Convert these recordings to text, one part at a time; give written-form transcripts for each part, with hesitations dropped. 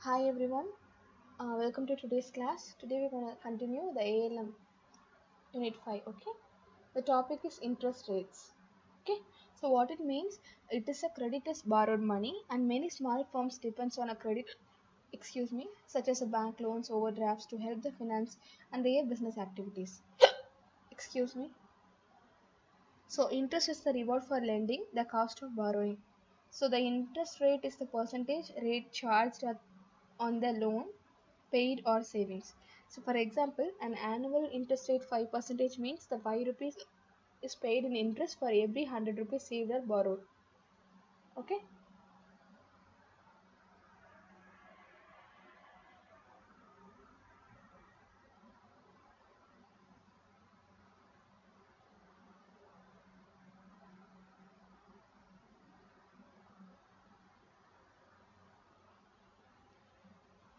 Hi everyone, welcome to today's class. Today we're going to continue the ALM Unit 5. Okay, the topic is interest rates. Okay, so what it means, it is a credit is borrowed money, and many small firms depends on a credit, such as a bank loans, overdrafts to help the finance and their business activities. Excuse me. So interest is the reward for lending, the cost of borrowing. So the interest rate is the percentage rate charged on the loan paid or savings. So for example, an annual interest rate 5% means the 5 rupees is paid in interest for every 100 rupees saved or borrowed. Okay.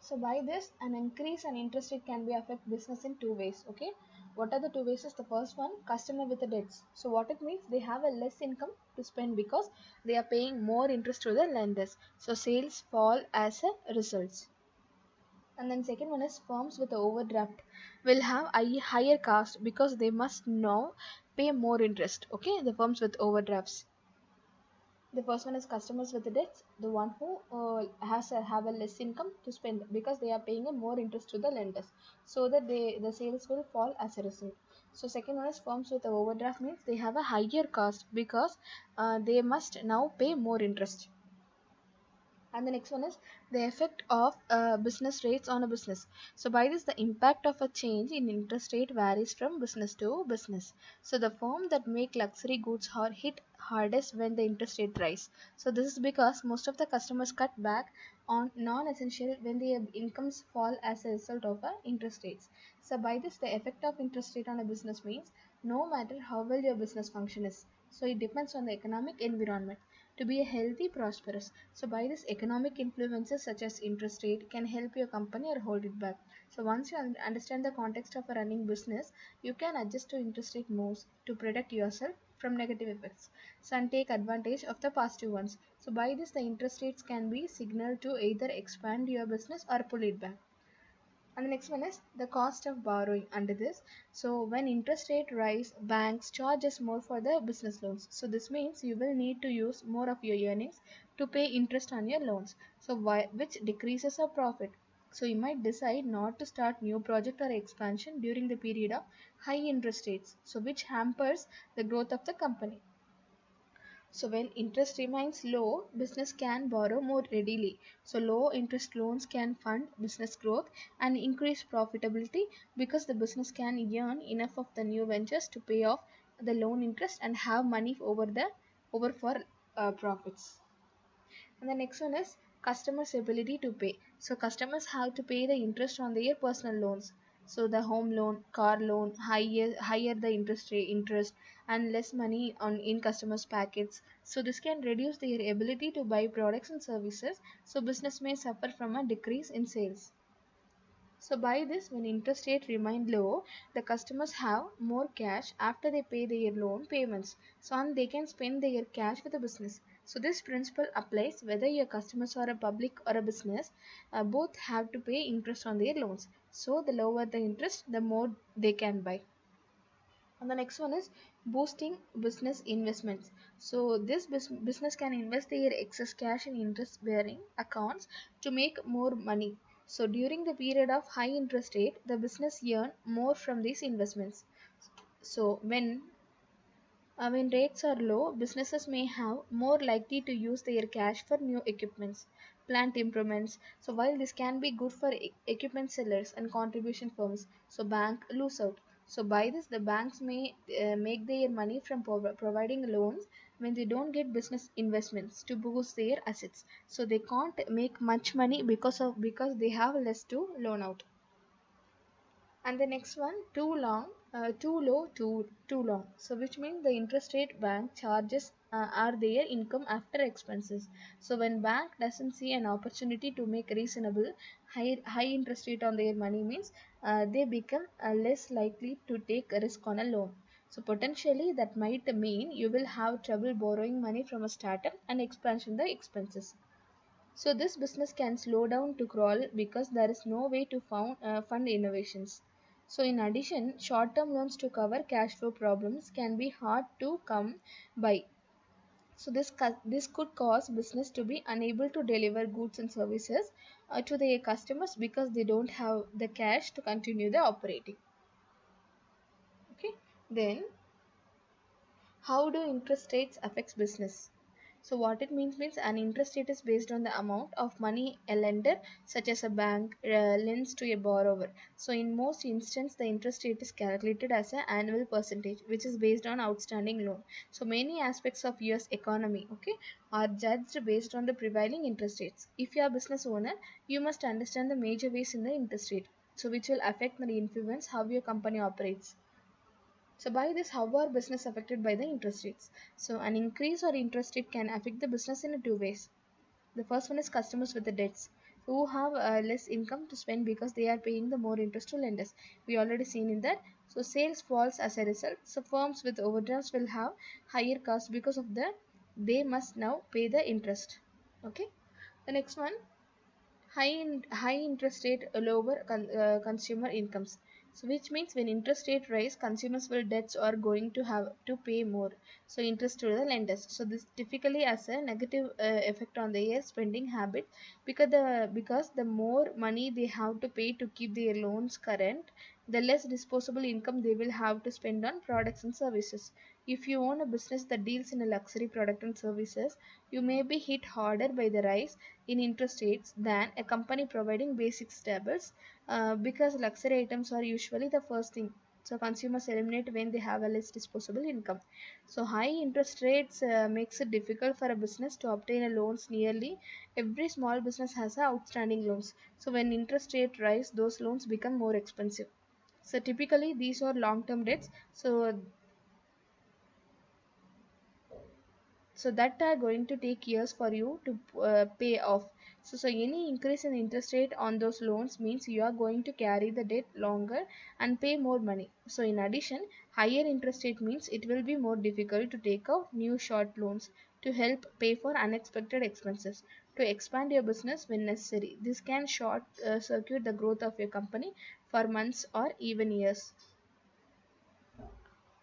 So by this, an increase in interest rate can be affect business in two ways. Okay. What are the two ways? Is the first one, customer with the debts. So what it means, they have a less income to spend because they are paying more interest to the lenders. So sales fall as a result. And then second one is firms with overdraft will have a higher cost because they must now pay more interest. Okay, the firms with overdrafts. The first one is customers with the debts, the one who have a less income to spend because they are paying a more interest to the lenders, so that the sales will fall as a result. So second one is firms with the overdraft means they have a higher cost because they must now pay more interest. And the next one is the effect of business rates on a business. So by this, the impact of a change in interest rate varies from business to business. So the firm that make luxury goods are hit hardest when the interest rate rise. So this is because most of the customers cut back on non-essential when their incomes fall as a result of interest rates. So by this, the effect of interest rate on a business means no matter how well your business function is, so it depends on the economic environment to be a healthy prosperous. So by this, economic influences such as interest rate can help your company or hold it back. So once you understand the context of a running business, you can adjust to interest rate moves to protect yourself from negative effects, so and take advantage of the positive ones. So by this, the interest rates can be signal to either expand your business or pull it back. And the next one is the cost of borrowing under this. So when interest rate rise, banks charges more for the business loans. So this means you will need to use more of your earnings to pay interest on your loans. So which decreases your profit. So you might decide not to start new project or expansion during the period of high interest rates. So which hampers the growth of the company. So when interest remains low, business can borrow more readily. So low interest loans can fund business growth and increase profitability because the business can earn enough of the new ventures to pay off the loan interest and have money over for profits. And the next one is customers' ability to pay. So customers have to pay the interest on their personal loans. So the home loan, car loan, higher the interest and less money on in customers' packets. So this can reduce their ability to buy products and services. So business may suffer from a decrease in sales. So by this, when interest rate remain low, the customers have more cash after they pay their loan payments. So and they can spend their cash with the business. So this principle applies whether your customers are a public or a business. Both have to pay interest on their loans. So the lower the interest, the more they can buy. And the next one is boosting business investments. So this business can invest their excess cash in interest bearing accounts to make more money. So during the period of high interest rate, the business earn more from these investments. So when rates are low, businesses may have more likely to use their cash for new equipments, plant improvements. So while this can be good for equipment sellers and contribution firms, so bank lose out. So by this, the banks may make their money from providing loans when they don't get business investments to boost their assets. So they can't make much money because they have less to loan out. And the next one, too low, too long. So which means the interest rate bank charges are their income after expenses. So when bank doesn't see an opportunity to make reasonable high interest rate on their money means they become less likely to take a risk on a loan. So potentially that might mean you will have trouble borrowing money from a startup and expansion the expenses. So this business can slow down to crawl because there is no way to fund innovations. So in addition, short-term loans to cover cash flow problems can be hard to come by. So this could cause business to be unable to deliver goods and services to their customers because they don't have the cash to continue the operating. Okay. Then how do interest rates affects business? So what it means an interest rate is based on the amount of money a lender, such as a bank, lends to a borrower. So in most instances, the interest rate is calculated as an annual percentage, which is based on outstanding loan. So many aspects of US economy, okay, are judged based on the prevailing interest rates. If you are a business owner, you must understand the major ways in the interest rate, so which will affect and influence how your company operates. So by this, how are business affected by the interest rates? So an increase or interest rate can affect the business in two ways. The first one is customers with the debts who have less income to spend because they are paying the more interest to lenders. We already seen in that. So sales falls as a result. So firms with overdrafts will have higher costs because of the they must now pay the interest. Okay. The next one, high interest rate lower consumer incomes, so which means when interest rate rise, consumers will debts are going to have to pay more so interest to the lenders. So this typically has a negative effect on their spending habit because the more money they have to pay to keep their loans current, the less disposable income they will have to spend on products and services. If you own a business that deals in a luxury product and services, you may be hit harder by the rise in interest rates than a company providing basic staples, because luxury items are usually the first thing. So consumers eliminate when they have a less disposable income. So high interest rates makes it difficult for a business to obtain a loans. Nearly every small business has a outstanding loans. So when interest rate rise, those loans become more expensive. So typically these are long term debts. So that are going to take years for you to pay off. So any increase in interest rate on those loans means you are going to carry the debt longer and pay more money. So in addition, higher interest rate means it will be more difficult to take out new short loans to help pay for unexpected expenses to expand your business when necessary. This can short circuit the growth of your company for months or even years.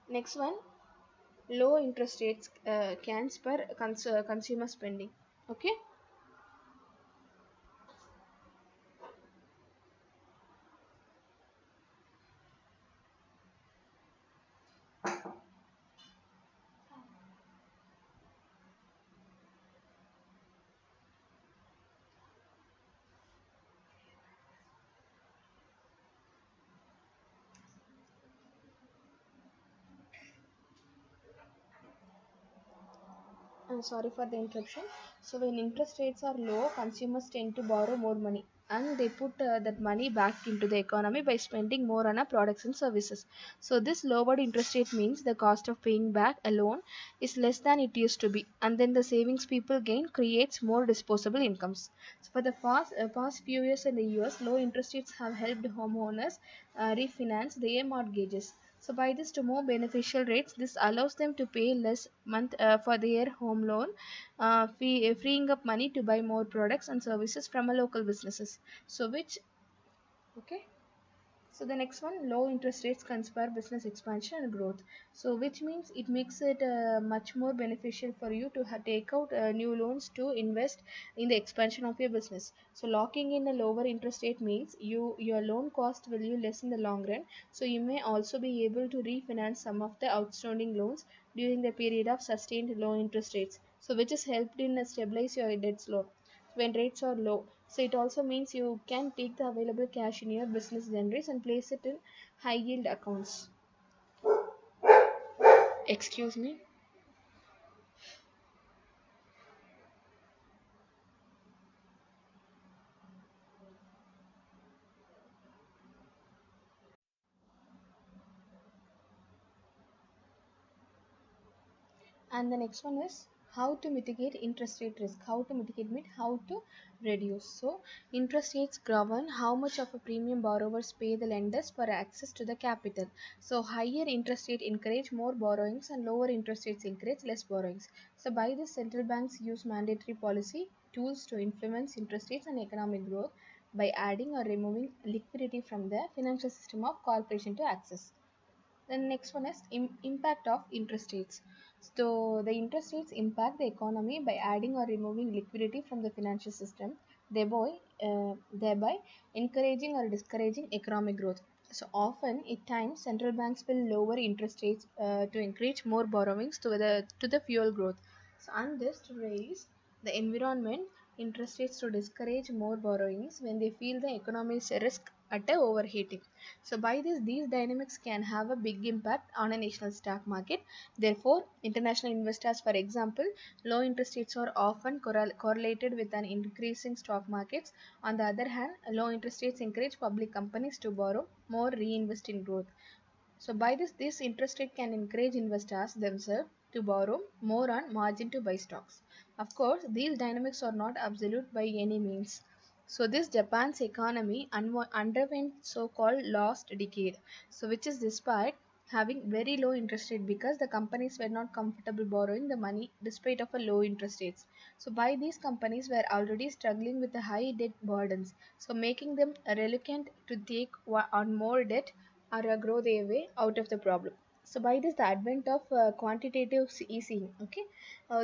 Next one, low interest rates can spur consumer spending. Okay. I'm sorry for the interruption. So when interest rates are low, consumers tend to borrow more money and they put that money back into the economy by spending more on our products and services. So this lowered interest rate means the cost of paying back a loan is less than it used to be, and then the savings people gain creates more disposable incomes. So for the past few years in the US, low interest rates have helped homeowners refinance their mortgages. So by this to more beneficial rates, this allows them to pay less month for their home loan, freeing up money to buy more products and services from a local businesses. So which okay. So the next one, low interest rates can spur business expansion and growth. So which means it makes it much more beneficial for you to take out new loans to invest in the expansion of your business. So locking in a lower interest rate means your loan cost will you less in the long run. So you may also be able to refinance some of the outstanding loans during the period of sustained low interest rates. So which is helped in stabilize your debt slope when rates are low. So it also means you can take the available cash in your business generous and place it in high yield accounts. Excuse me. And the next one is how to mitigate interest rate risk. How to mitigate mean how to reduce. So interest rates govern how much of a premium borrowers pay the lenders for access to the capital. So higher interest rate encourage more borrowings and lower interest rates encourage less borrowings. So by this, central banks use mandatory policy tools to influence interest rates and economic growth by adding or removing liquidity from the financial system of corporation to access. The next one is impact of interest rates. So the interest rates impact the economy by adding or removing liquidity from the financial system, thereby encouraging or discouraging economic growth. So often, at times, central banks will lower interest rates to encourage more borrowings to the fuel growth. So and this to raise the environment interest rates to discourage more borrowings when they feel the economy is a risk at a overheating. So by this, these dynamics can have a big impact on a national stock market. Therefore, international investors, for example, low interest rates are often correlated with an increasing stock markets. On the other hand, low interest rates encourage public companies to borrow more, reinvest in growth. So by this interest rate can encourage investors themselves to borrow more on margin to buy stocks. Of course, these dynamics are not absolute by any means. So this Japan's economy underwent so-called lost decade. So which is despite having very low interest rate because the companies were not comfortable borrowing the money despite of a low interest rates. So by these companies were already struggling with the high debt burdens, so making them reluctant to take on more debt or grow their way out of the problem. So by this, the advent of quantitative easing, okay,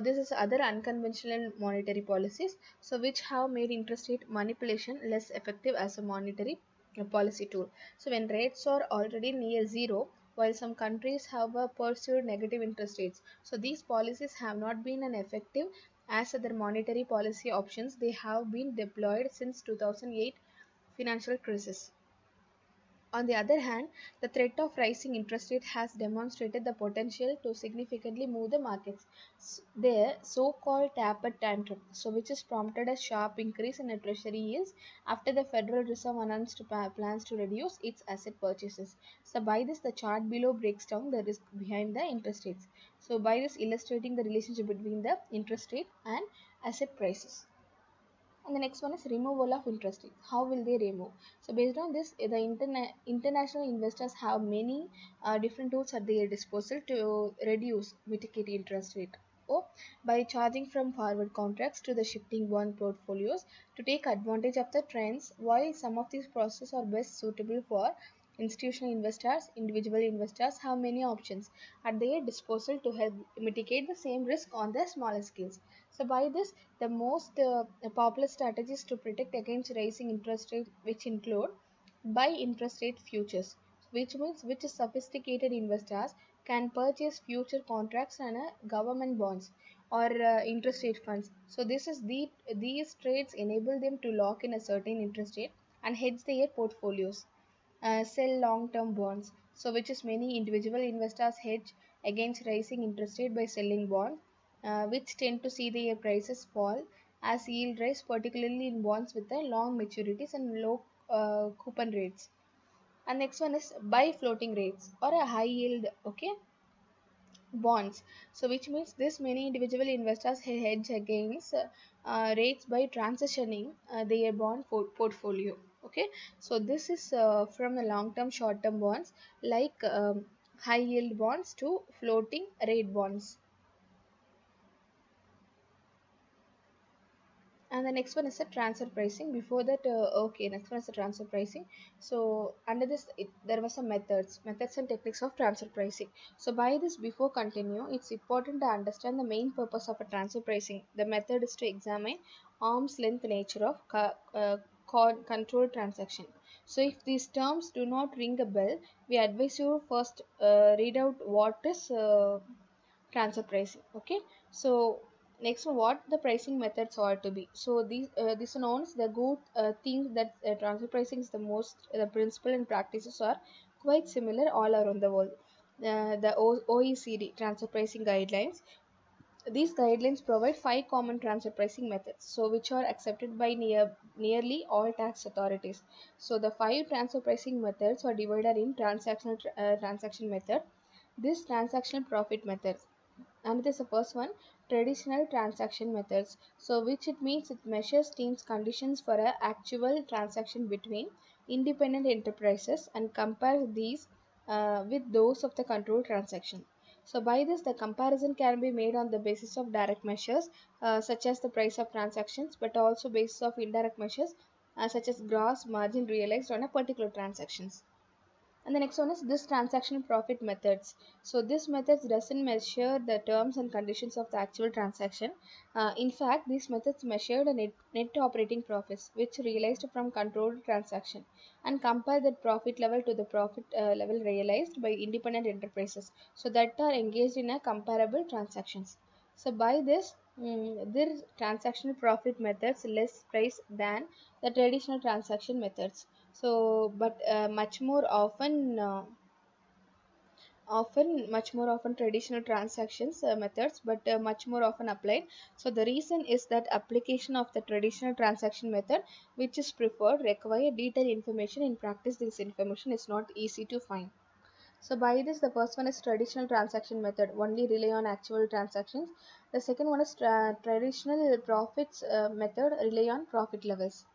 this is other unconventional monetary policies, so which have made interest rate manipulation less effective as a monetary policy tool. So when rates are already near zero, while some countries have pursued negative interest rates, so these policies have not been an effective as other monetary policy options. They have been deployed since 2008 financial crisis. On the other hand, the threat of rising interest rate has demonstrated the potential to significantly move the markets. Their so-called taper tantrum, so which has prompted a sharp increase in the treasury yields after the Federal Reserve announced plans to reduce its asset purchases. So by this, the chart below breaks down the risk behind the interest rates. So by this illustrating the relationship between the interest rate and asset prices. And the next one is removal of interest rate. How will they remove? So based on this, the international investors have many different tools at their disposal to reduce mitigate interest rate. Or by charging from forward contracts to the shifting bond portfolios to take advantage of the trends. While some of these processes are best suitable for institutional investors, individual investors have many options at their disposal to help mitigate the same risk on the smaller scales. So by this, the most popular strategies to protect against rising interest rates, which include buy interest rate futures, which means which sophisticated investors can purchase future contracts and government bonds or interest rate funds. So these trades enable them to lock in a certain interest rate and hedge their portfolios. Sell long-term bonds, so which is many individual investors hedge against rising interest rate by selling bonds, which tend to see their prices fall as yield rise, particularly in bonds with the long maturities and low coupon rates. And next one is buy floating rates or a high yield, okay, bonds. So which means this many individual investors hedge against rates by transitioning their bond portfolio. Okay, so this is from the long term short term bonds like high yield bonds to floating rate bonds. And the next one is the transfer pricing. Before that, okay, next one is the transfer pricing. So under this, there were some methods and techniques of transfer pricing. So by this, before continue, it's important to understand the main purpose of a transfer pricing. The method is to examine arm's length nature of control transaction. So if these terms do not ring a bell, we advise you first read out what is transfer pricing. Okay, so next one, what the pricing methods are to be. So these are known as the good things that transfer pricing is the most the principle and practices are quite similar all around the world. The OECD transfer pricing guidelines, these guidelines provide five common transfer pricing methods, so which are accepted by nearly all tax authorities. So the five transfer pricing methods are divided in transaction method, this transactional profit method, and this is the first one, traditional transaction methods. So which it means it measures teams conditions for a actual transaction between independent enterprises and compares these with those of the control transaction. So by this, the comparison can be made on the basis of direct measures, such as the price of transactions, but also basis of indirect measures, such as gross margin realized on a particular transactions. And the next one is this transaction profit methods. So this methods doesn't measure the terms and conditions of the actual transaction. In fact, these methods measure the net operating profits which realized from controlled transaction and compare that profit level to the profit level realized by independent enterprises. So that are engaged in a comparable transactions. So by this, this transactional profit methods less price than the traditional transaction methods. So but much more often much more often traditional transactions methods, but much more often applied. So the reason is that application of the traditional transaction method which is preferred require detailed information. In practice, this information is not easy to find. So by this, the first one is traditional transaction method, only rely on actual transactions. The second one is traditional profits method, rely on profit levels.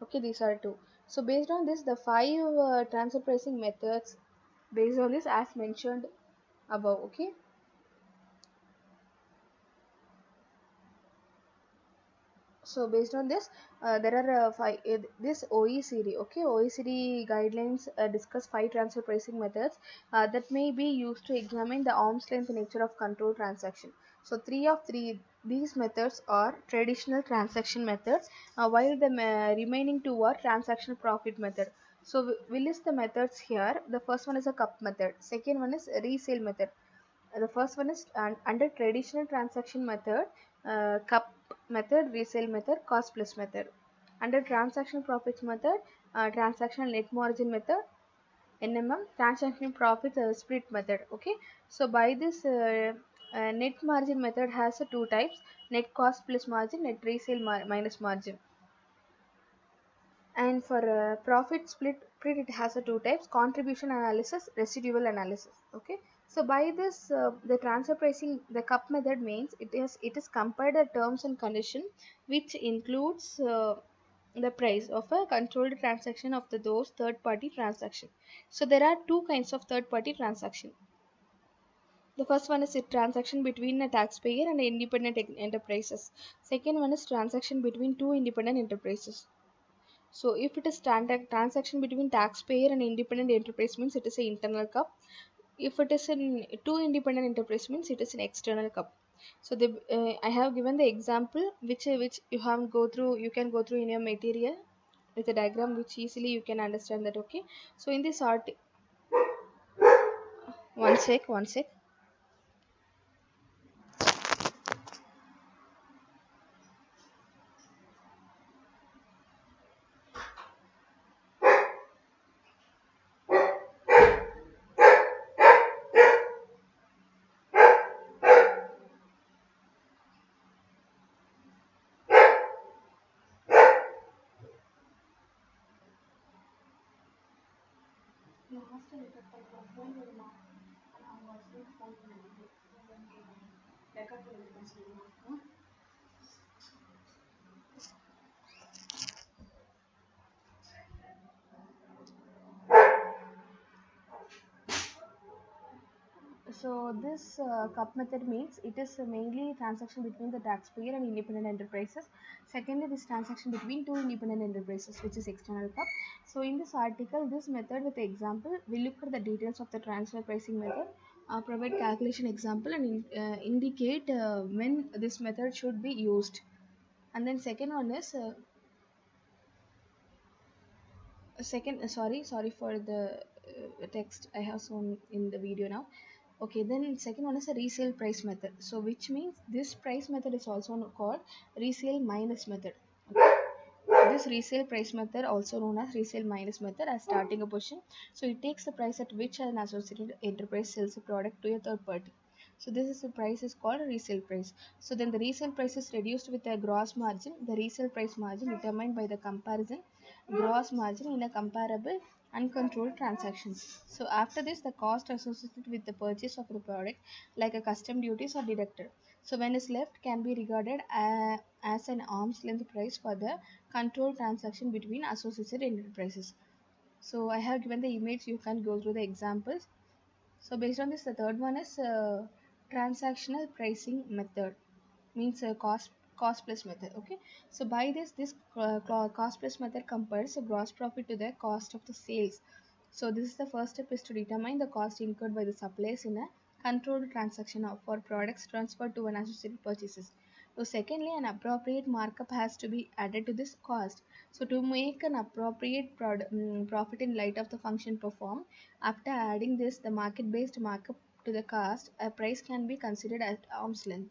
Okay, these are two. So based on this, the five transfer pricing methods based on this as mentioned above. Okay. So based on this, there are five. This OECD, okay, OECD guidelines discuss five transfer pricing methods that may be used to examine the arm's length nature of control transaction. So three these methods are traditional transaction methods, while the remaining two are transactional profit method. So we list the methods here. The first one is a cup method. Second one is a resale method. The first one is under traditional transaction method, cup method, resale method, cost plus method. Under transaction profits method, transactional net margin method, NMM, transaction profit split method. Okay, so by this net margin method has two types: net cost plus margin, net resale minus margin. And for profit split it has a two types: contribution analysis, residual analysis. Okay, so by this the transfer pricing, the cup method means it is compared the terms and condition which includes the price of a controlled transaction of those third party transaction. So there are two kinds of third party transaction. The first one is a transaction between a taxpayer and independent enterprises. Second one is transaction between two independent enterprises. So if it is transaction between taxpayer and independent enterprise means it is an internal cup. If it is in two independent enterprise means it is an external cup. So I have given the example which you can go through in your material with a diagram which easily you can understand that. Okay. So in this art, one sec. So this cup method means it is mainly transaction between the taxpayer and independent enterprises. Secondly, this transaction between two independent enterprises, which is external cup. So in this article, this method with the example, we look at the details of the transfer pricing method, provide calculation example, and indicate when this method should be used. And then second one is sorry for the text I have shown in the video now. Okay, then second one is a resale price method, so which means this price method is also called resale minus method. Okay, this resale price method also known as resale minus method as starting a position. So it takes the price at which an associated enterprise sells a product to a third party. So this is the price is called a resale price. So then the resale price is reduced with a gross margin. The resale price margin determined by the comparison gross margin in a comparable uncontrolled transactions. So after this, the cost associated with the purchase of the product, like a custom duties, are deducted. So when is left can be regarded as an arm's length price for the control transaction between associated enterprises. So I have given the image. You can go through the examples. So based on this, the third one is transactional pricing method means a cost plus method. Okay, so by this cost plus method compares the gross profit to the cost of the sales. So this is the first step is to determine the cost incurred by the suppliers in a controlled transaction for products transferred to an associated purchases. So secondly, an appropriate markup has to be added to this cost. So to make an appropriate profit in light of the function performed, after adding this the market based markup to the cost, a price can be considered at arm's length.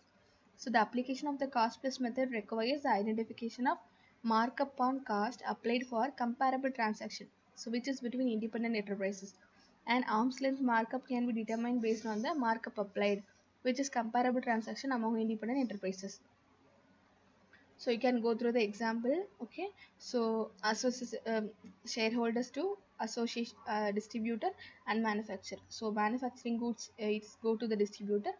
So the application of the cost plus method requires the identification of markup on cost applied for comparable transaction, so which is between independent enterprises. An arm's length markup can be determined based on the markup applied, which is comparable transaction among independent enterprises. So you can go through the example. Okay, so shareholders to associate distributor and manufacturer. So manufacturing goods it's go to the distributor,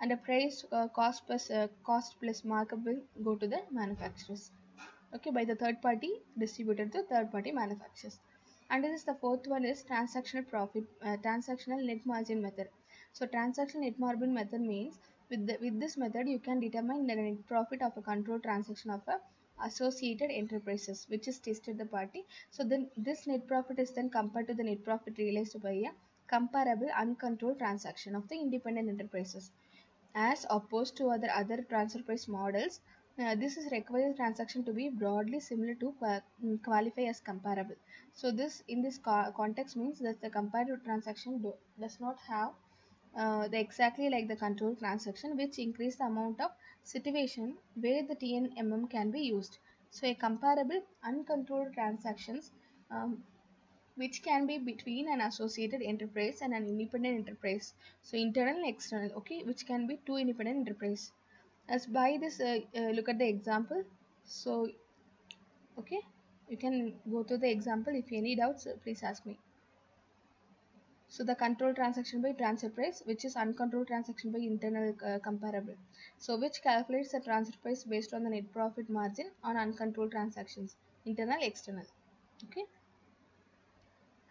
and the price cost plus markup will go to the manufacturers. Okay, by the third party distributor to third party manufacturers. And this is the fourth one is transactional net margin method. So transactional net margin method means with this method you can determine the net profit of a control transaction of a associated enterprises which is tested the party. So then this net profit is then compared to the net profit realized by a comparable uncontrolled transaction of the independent enterprises. As opposed to other transfer price models, this is requires transaction to be broadly similar to qualify as comparable. So this in this context means that the comparative transaction does not have the exactly like the control transaction, which increase the amount of situation where the TNMM can be used. So a comparable uncontrolled transactions, which can be between an associated enterprise and an independent enterprise. So internal and external, okay, which can be two independent enterprise. As by this, look at the example. So okay, you can go to the example. If any doubts, please ask me. So the control transaction by transfer price, which is uncontrolled transaction by internal comparable. So which calculates the transfer price based on the net profit margin on uncontrolled transactions, internal, external. Okay.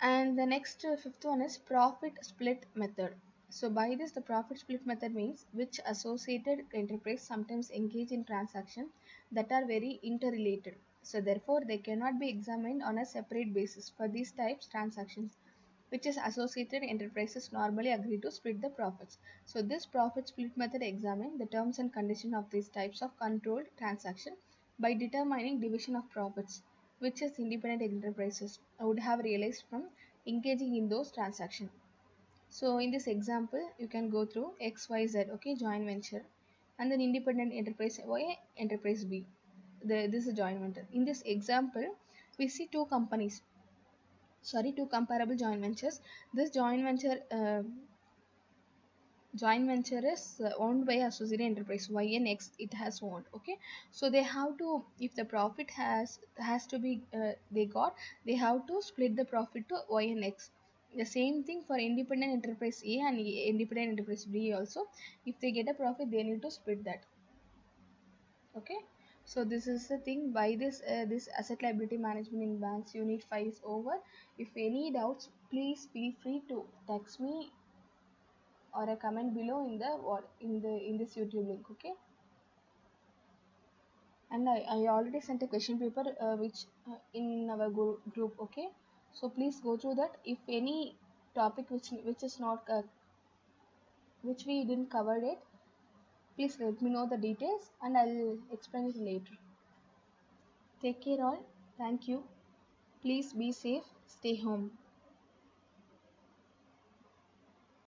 And the next fifth one is profit split method. So by this the profit split method means which associated enterprise sometimes engage in transactions that are very interrelated. So therefore they cannot be examined on a separate basis. For these types transactions, which is associated enterprises normally agree to split the profits. So this profit split method examines the terms and conditions of these types of controlled transaction by determining division of profits, which is independent enterprises would have realized from engaging in those transactions. So in this example, you can go through XYZ, okay, joint venture, and then independent enterprise Y, enterprise B. This is joint venture. In this example, we see two comparable joint ventures. This joint venture is owned by associated enterprise Y and X it has owned. Okay, so they have to, if the profit has to be they have to split the profit to Y and X. The same thing for independent enterprise A and independent enterprise B also. If they get a profit, they need to split that. Okay, so this is the thing. By this asset liability management in banks unit 5 is over. If any doubts, please feel free to text me or a comment below in the in this YouTube link. Okay, and I already sent a question paper which in our group. Okay, so please go through that. If any topic which is not which we didn't cover it, please let me know the details and I'll explain it later. Take care all. Thank you. Please be safe. Stay home.